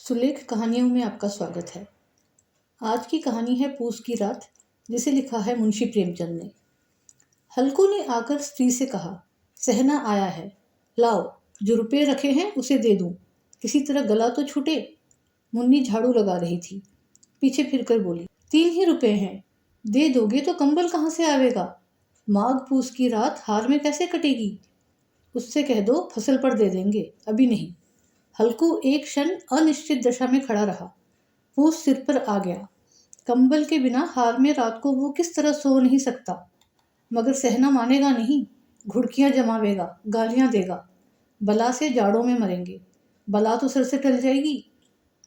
सुलेख कहानियों में आपका स्वागत है। आज की कहानी है पूस की रात, जिसे लिखा है मुंशी प्रेमचंद ने। हल्कू ने आकर स्त्री से कहा, सहना आया है, लाओ जो रुपए रखे हैं उसे दे दूं, किसी तरह गला तो छूटे। मुन्नी झाड़ू लगा रही थी, पीछे फिरकर बोली, 3 ही रुपए हैं, दे दोगे तो कंबल कहाँ से आवेगा? माघ पूस की रात हार में कैसे कटेगी? उससे कह दो फसल पर दे देंगे, अभी नहीं। हल्कू एक क्षण अनिश्चित दशा में खड़ा रहा। पूस सिर पर आ गया। कंबल के बिना हार में रात को वो किस तरह सो नहीं सकता। मगर सहना मानेगा नहीं, घुड़कियां जमावेगा, गालियां देगा। बला से जाड़ों में मरेंगे, बला तो सर से टल जाएगी।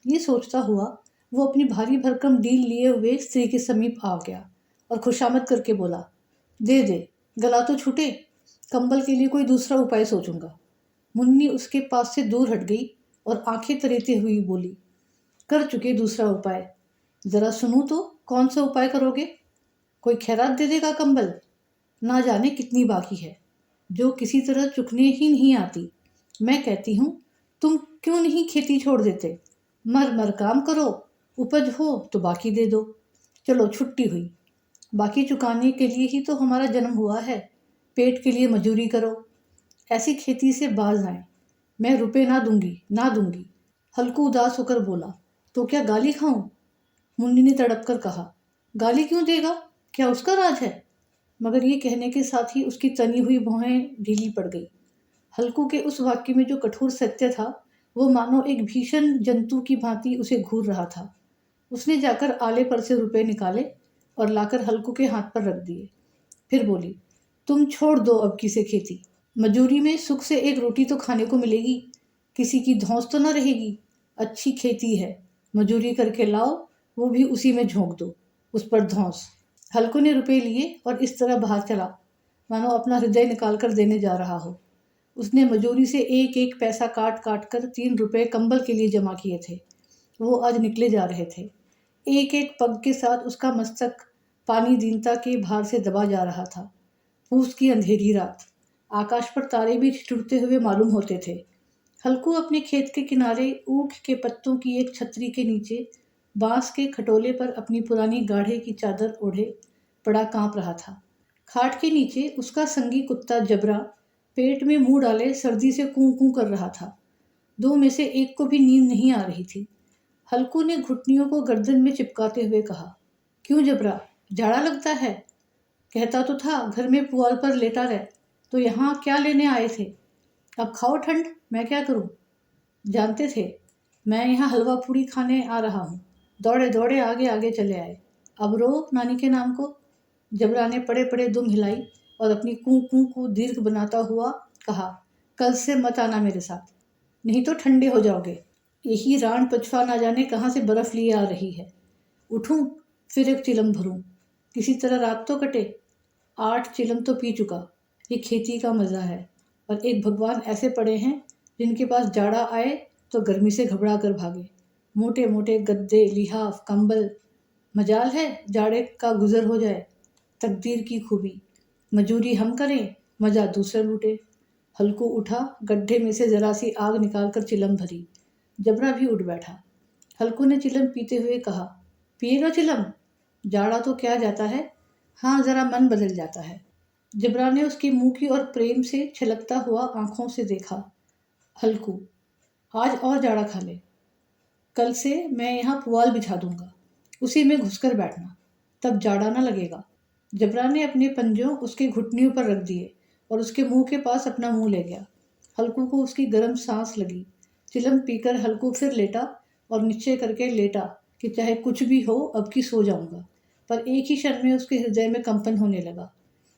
ये सोचता हुआ वो अपनी भारी भरकम डील लिए हुए स्त्री के समीप आ गया और खुशामद करके बोला, दे दे, गला तो छूटे, कंबल के लिए कोई दूसरा उपाय सोचूंगा। मुन्नी उसके पास से दूर हट गई और आंखें तरेते हुई बोली, कर चुके दूसरा उपाय, जरा सुनूं तो कौन सा उपाय करोगे? कोई खैरात दे देगा कंबल? ना जाने कितनी बाकी है, जो किसी तरह चुकने ही नहीं आती। मैं कहती हूँ, तुम क्यों नहीं खेती छोड़ देते? मर मर काम करो, उपज हो तो बाकी दे दो। चलो छुट्टी हुई, बाकी चुकाने के लिए ही तो हमारा जन्म हुआ है। पेट के लिए मजूरी करो, ऐसी खेती से बाज आए। मैं रुपए ना दूंगी, ना दूंगी। हल्कू उदास होकर बोला, तो क्या गाली खाऊं? मुन्नी ने तड़प कर कहा, गाली क्यों देगा, क्या उसका राज है? मगर ये कहने के साथ ही उसकी तनी हुई भौहें ढीली पड़ गई। हल्कू के उस वाक्य में जो कठोर सत्य था, वो मानो एक भीषण जंतु की भांति उसे घूर रहा था। उसने जाकर आले पर से रुपए निकाले और लाकर हल्कू के हाथ पर रख दिए। फिर बोली, तुम छोड़ दो अब किसे खेती। मजूरी में सुख से एक रोटी तो खाने को मिलेगी, किसी की धौंस तो न रहेगी। अच्छी खेती है, मजूरी करके लाओ, वो भी उसी में झोंक दो, उस पर धौंस। हल्कू ने रुपए लिए और इस तरह बाहर चला मानो अपना हृदय निकाल कर देने जा रहा हो। उसने मजूरी से एक एक पैसा काट काट कर 3 रुपए कंबल के लिए जमा किए थे। वो आज निकले जा रहे थे। एक एक पग के साथ उसका मस्तक पानी दीनता के भार से दबा जा रहा था। पूस की अंधेरी रात, आकाश पर तारे भी ठिठुरते हुए मालूम होते थे। हल्कू अपने खेत के किनारे ऊख के पत्तों की एक छतरी के नीचे बांस के खटोले पर अपनी पुरानी गाढ़े की चादर ओढ़े पड़ा कांप रहा था। खाट के नीचे उसका संगी कुत्ता जबरा पेट में मुंह डाले सर्दी से कूं कूं कर रहा था। 2 में से एक को भी नींद नहीं आ रही थी। हल्कू ने घुटनियों को गर्दन में चिपकाते हुए कहा, क्यों जबरा, झाड़ा लगता है? कहता तो था घर में पुआल पर लेटा रह, तो यहाँ क्या लेने आए थे? अब खाओ ठंड, मैं क्या करूं? जानते थे मैं यहाँ हलवा पूड़ी खाने आ रहा हूँ, दौड़े दौड़े आगे आगे चले आए। अब रो नानी के नाम को। जबरा ने पड़े पड़े दुम हिलाई और अपनी कूं कूं को दीर्घ बनाता हुआ कहा, कल से मत आना मेरे साथ, नहीं तो ठंडे हो जाओगे। यही रान पछवा ना जाने कहाँ से बर्फ लिए आ रही है। उठूं, फिर एक चिलम भरूं, किसी तरह रात तो कटे। 8 चिलम तो पी चुका। ये खेती का मज़ा है। और एक भगवान ऐसे पड़े हैं जिनके पास जाड़ा आए तो गर्मी से घबरा कर भागे। मोटे मोटे गद्दे, लिहाफ, कंबल। मजाल है जाड़े का गुजर हो जाए। तकदीर की खूबी, मजूरी हम करें, मजा दूसरे लूटे। हल्कू उठा, गड्ढे में से जरा सी आग निकालकर चिलम भरी। जबरा भी उठ बैठा। हल्कू ने चिलम पीते हुए कहा, पिएगा चिलम? जाड़ा तो क्या जाता है, हाँ जरा मन बदल जाता है। जबरा ने उसकी मुंह की और प्रेम से छलकता हुआ आंखों से देखा। हल्कू, आज और जाड़ा खा ले, कल से मैं यहाँ पुआल बिछा दूंगा, उसी में घुसकर बैठना, तब जाड़ा ना लगेगा। जबरा ने अपने पंजों उसके घुटनियों पर रख दिए और उसके मुंह के पास अपना मुंह ले गया। हल्कू को उसकी गर्म सांस लगी। चिलम पीकर हल्कू फिर लेटा और निश्चय करके लेटा कि चाहे कुछ भी हो अब की सो जाऊंगा। पर एक ही क्षण में उसके हृदय में कंपन होने लगा।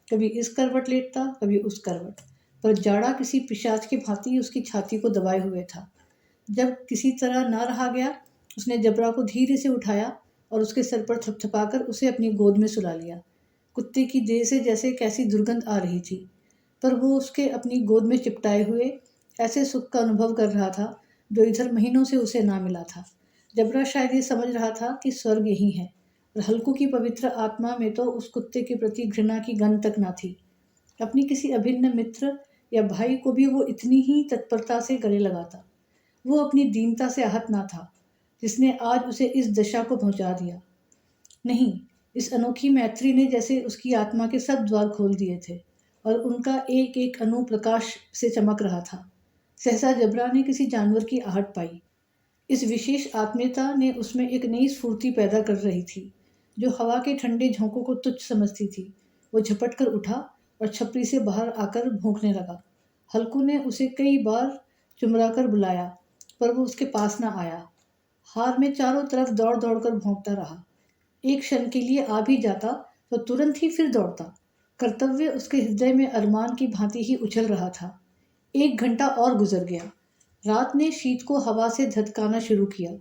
कभी इस करवट लेटता, कभी उस करवट, पर जाड़ा किसी पिशाच की भांति उसकी छाती को दबाए हुए था। जब किसी तरह ना रहा गया, उसने जबरा को धीरे से उठाया और उसके सर पर थपथपाकर उसे अपनी गोद में सुला लिया। कुत्ते की देह से जैसे कैसी दुर्गंध आ रही थी, पर वो उसके अपनी गोद में चिपटाए हुए ऐसे सुख का अनुभव कर रहा था जो इधर महीनों से उसे ना मिला था। जबरा शायद ये समझ रहा था कि स्वर्ग यही है, और हल्कू की पवित्र आत्मा में तो उस कुत्ते के प्रति घृणा की गंध तक ना थी। अपनी किसी अभिन्न मित्र या भाई को भी वो इतनी ही तत्परता से गले लगाता। वो अपनी दीनता से आहत ना था, जिसने आज उसे इस दशा को पहुंचा दिया। नहीं, इस अनोखी मैत्री ने जैसे उसकी आत्मा के सब द्वार खोल दिए थे और उनका एक एक अणु प्रकाश से चमक रहा था। सहसा जबरा ने किसी जानवर की आहट पाई। इस विशेष आत्मीयता ने उसमें एक नई स्फूर्ति पैदा कर रही थी, जो हवा के ठंडे झोंकों को तुच्छ समझती थी। वो झपट कर उठा और छपरी से बाहर आकर भौंकने लगा। हल्कू ने उसे कई बार चुमरा कर बुलाया, पर वो उसके पास न आया। हार में चारों तरफ दौड़ दौड़ कर भौंकता रहा। एक क्षण के लिए आ भी जाता तो तुरंत ही फिर दौड़ता। कर्तव्य उसके हृदय में अरमान की भांति ही उछल रहा था। 1 घंटा और गुजर गया। रात ने शीत को हवा से धधकाना शुरू किया।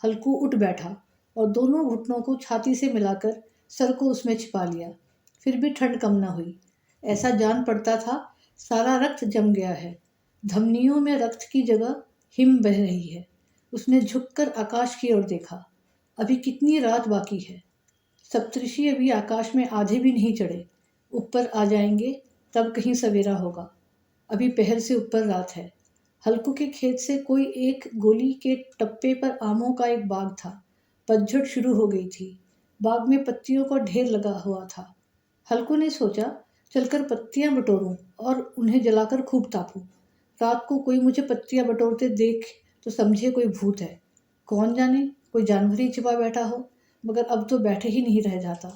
हल्कू उठ बैठा और दोनों घुटनों को छाती से मिलाकर सर को उसमें छिपा लिया। फिर भी ठंड कम न हुई। ऐसा जान पड़ता था सारा रक्त जम गया है। धमनियों में रक्त की जगह हिम बह रही है। उसने झुककर आकाश की ओर देखा। अभी कितनी रात बाकी है। सप्तऋषि अभी आकाश में आधे भी नहीं चढ़े। ऊपर आ जाएंगे तब कहीं सवेरा होगा। अभी पहर से ऊपर रात है। हल्कू के खेत से कोई एक गोली के टप्पे पर आमों का एक बाग था। पतझड़ शुरू हो गई थी। बाग में पत्तियों का ढेर लगा हुआ था। हल्कू ने सोचा, चलकर पत्तियां बटोरूं और उन्हें जलाकर खूब तापूं। रात को कोई मुझे पत्तियां बटोरते देख तो समझे कोई भूत है। कौन जाने कोई जानवर ही छिपा बैठा हो। मगर अब तो बैठे ही नहीं रह जाता।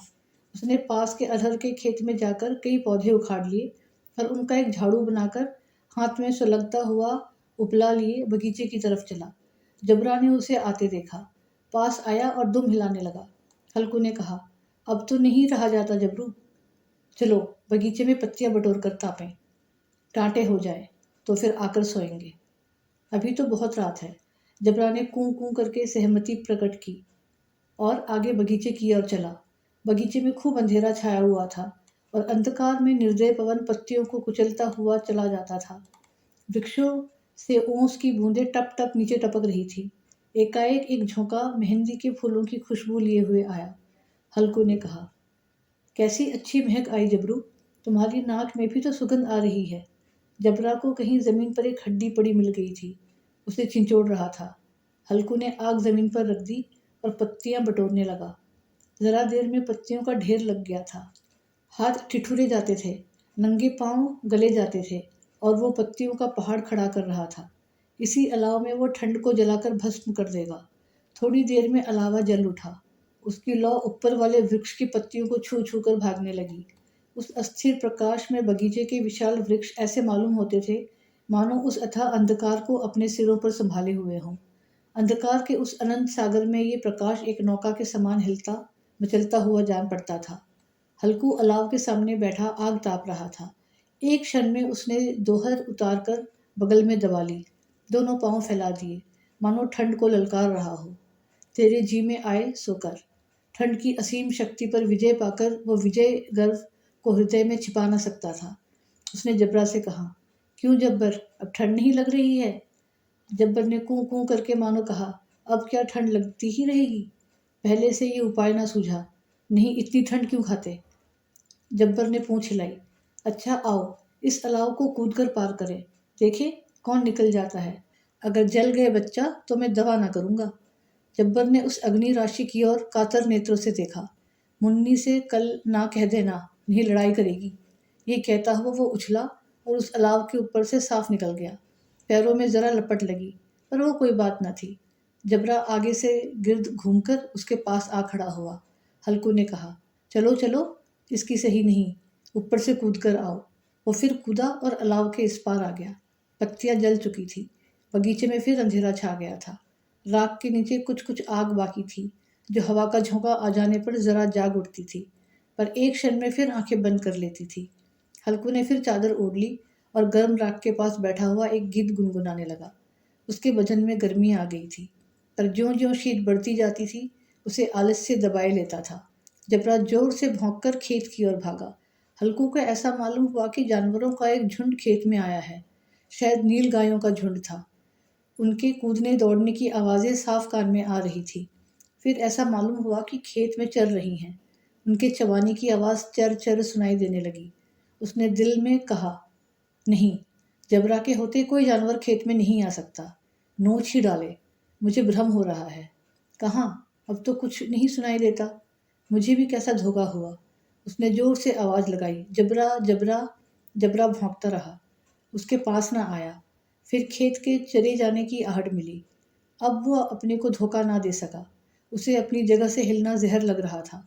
उसने पास के अरहर के खेत में जाकर कई पौधे उखाड़ लिए और उनका एक झाड़ू बनाकर हाथ में सुलगता हुआ उपला लिए बगीचे की तरफ चला। जबरा ने उसे आते देखा। पास आया और दुम हिलाने लगा। हल्कू ने कहा, अब तो नहीं रहा जाता जबरू। चलो बगीचे में पत्तियां बटोर कर तापें। टांटे हो जाए तो फिर आकर सोएंगे। अभी तो बहुत रात है। जबरा ने कूं कूं करके सहमति प्रकट की और आगे बगीचे की ओर चला। बगीचे में खूब अंधेरा छाया हुआ था और अंधकार में निर्दय पवन पत्तियों को कुचलता हुआ चला जाता था। वृक्षों से ओस की बूंदें टप टप नीचे टपक रही थी। एकाएक एक झोंका मेहंदी के फूलों की खुशबू लिए हुए आया। हल्कू ने कहा, कैसी अच्छी महक आई जबरू। तुम्हारी नाक में भी तो सुगंध आ रही है। जबरा को कहीं जमीन पर एक हड्डी पड़ी मिल गई थी। उसे चिंचोड़ रहा था। हल्कू ने आग जमीन पर रख दी और पत्तियां बटोरने लगा। जरा देर में पत्तियों का ढेर लग गया था। हाथ ठिठुरे जाते थे, नंगे पांव गले जाते थे और वो पत्तियों का पहाड़ खड़ा कर रहा था। इसी अलाव में वो ठंड को जलाकर भस्म कर देगा। थोड़ी देर में अलावा जल उठा। उसकी लौ ऊपर वाले वृक्ष की पत्तियों को छू छू कर भागने लगी। उस अस्थिर प्रकाश में बगीचे के विशाल वृक्ष ऐसे मालूम होते थे मानो उस अथाह अंधकार को अपने सिरों पर संभाले हुए हों। अंधकार के उस अनंत सागर में ये प्रकाश एक नौका के समान हिलता मचलता हुआ जान पड़ता था। हल्कू अलाव के सामने बैठा आग ताप रहा था। एक क्षण में उसने दोहर उतार कर बगल में दबा ली। दोनों पांव फैला दिए मानो ठंड को ललकार रहा हो। तेरे जी में आए सो कर। ठंड की असीम शक्ति पर विजय पाकर वो विजय गर्व को हृदय में छिपा न सकता था। उसने जबरा से कहा, क्यों जब्बर, अब ठंड नहीं लग रही है? जब्बर ने कूं कूं करके मानो कहा, अब क्या ठंड लगती ही रहेगी? पहले से ये उपाय ना सूझा। नहीं, इतनी ठंड क्यों खाते? जब्बर ने पूंछ हिलाई। अच्छा आओ, इस अलाव को कूद कर पार करें। देखे कौन निकल जाता है। अगर जल गए बच्चा तो मैं दवा ना करूंगा। जब्बर ने उस अग्नि राशि की ओर कातर नेत्रों से देखा। मुन्नी से कल ना कह देना, नहीं लड़ाई करेगी। ये कहता हुआ वो उछला और उस अलाव के ऊपर से साफ निकल गया। पैरों में जरा लपट लगी, पर वो कोई बात न थी। जबरा आगे से गिर्द घूमकर उसके पास आ खड़ा हुआ। हल्कू ने कहा, चलो चलो, इसकी सही नहीं, ऊपर से कूद कर आओ। वो फिर कूदा और अलाव के इस पार आ गया। पत्तियां जल चुकी थी। बगीचे में फिर अंधेरा छा गया था। राख के नीचे कुछ कुछ आग बाकी थी, जो हवा का झोंका आ जाने पर जरा जाग उठती थी, पर एक क्षण में फिर आंखें बंद कर लेती थी। हल्कू ने फिर चादर ओढ़ ली और गर्म राख के पास बैठा हुआ एक गीत गुनगुनाने लगा। उसके बदन में गर्मी आ गई थी, पर ज्यों ज्यों शीत बढ़ती जाती थी उसे आलस्य दबाए लेता था। जबरा जोर से भौंककर खेत की ओर भागा। हल्कू को ऐसा मालूम हुआ कि जानवरों का एक झुंड खेत में आया है। शायद नील गायों का झुंड था। उनके कूदने दौड़ने की आवाज़ें साफ कान में आ रही थी। फिर ऐसा मालूम हुआ कि खेत में चर रही हैं। उनके चबाने की आवाज़ चर चर सुनाई देने लगी। उसने दिल में कहा, नहीं, जबरा के होते कोई जानवर खेत में नहीं आ सकता। नोच ही डाले, मुझे भ्रम हो रहा है। कहाँ? अब तो कुछ नहीं सुनाई देता। मुझे भी कैसा धोखा हुआ। उसने जोर से आवाज़ लगाई, जबरा जबरा। जबरा भौंकता रहा, उसके पास न आया। फिर खेत के चले जाने की आहट मिली। अब वह अपने को धोखा ना दे सका। उसे अपनी जगह से हिलना जहर लग रहा था।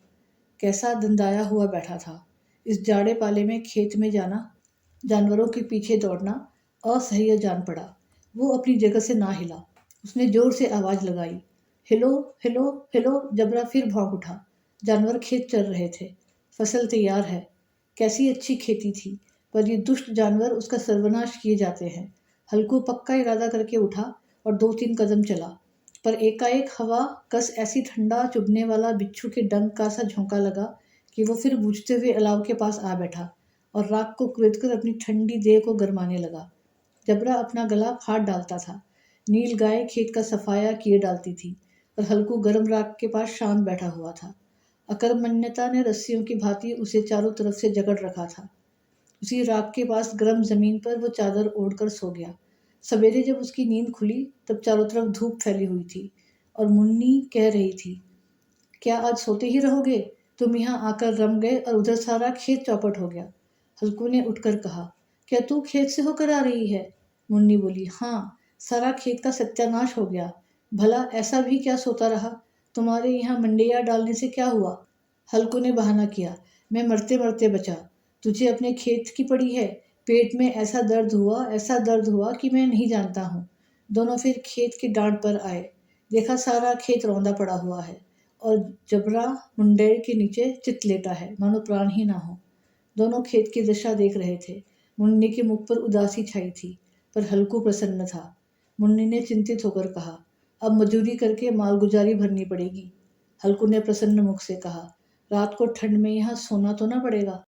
कैसा धंधाया हुआ बैठा था। इस जाड़े पाले में खेत में जाना, जानवरों के पीछे दौड़ना असह्य जान पड़ा। वो अपनी जगह से ना हिला। उसने जोर से आवाज़ लगाई, हिलो हिलो हिलो। जबरा फिर भौंक उठा। जानवर खेत चर रहे थे। फसल तैयार है। कैसी अच्छी खेती थी, पर ये दुष्ट जानवर उसका सर्वनाश किए जाते हैं। हल्कू पक्का इरादा करके उठा और 2-3 कदम चला, पर एकाएक हवा कस ऐसी ठंडा चुभने वाला बिच्छू के डंक का सा झोंका लगा कि वो फिर बूझते हुए अलाव के पास आ बैठा और राख को कुरेदकर अपनी ठंडी देह को गरमाने लगा। जबरा अपना गला फाड़ डालता था। नील गाय खेत का सफाया किए डालती थी और हल्कू गर्म राख के पास शांत बैठा हुआ था। अकर्मण्यता ने रस्सियों की भांति उसे चारों तरफ से जकड़ रखा था। उसी राख के पास गर्म जमीन पर वो चादर ओढ़कर सो गया। सवेरे जब उसकी नींद खुली तब चारों तरफ धूप फैली हुई थी और मुन्नी कह रही थी, क्या आज सोते ही रहोगे? तुम यहाँ आकर रम गए और उधर सारा खेत चौपट हो गया। हल्कू ने उठकर कहा, क्या तू खेत से होकर आ रही है? मुन्नी बोली, हाँ, सारा खेत का सत्यानाश हो गया। भला ऐसा भी क्या सोता रहा? तुम्हारे यहाँ मंडेया डालने से क्या हुआ? हल्कू ने बहाना किया, मैं मरते मरते बचा। तुझे अपने खेत की पड़ी है। पेट में ऐसा दर्द हुआ कि मैं नहीं जानता हूँ। दोनों फिर खेत की डांट पर आए। देखा सारा खेत रौंदा पड़ा हुआ है और जबरा मुंडेर के नीचे चित लेटा है, मानो प्राण ही ना हो। दोनों खेत की दशा देख रहे थे। मुन्नी के मुख पर उदासी छाई थी, पर हल्कू प्रसन्न था। मुन्नी ने चिंतित होकर कहा, अब मजूरी करके मालगुजारी भरनी पड़ेगी। हल्कू ने प्रसन्न मुख से कहा, रात को ठंड में यहाँ सोना तो ना पड़ेगा।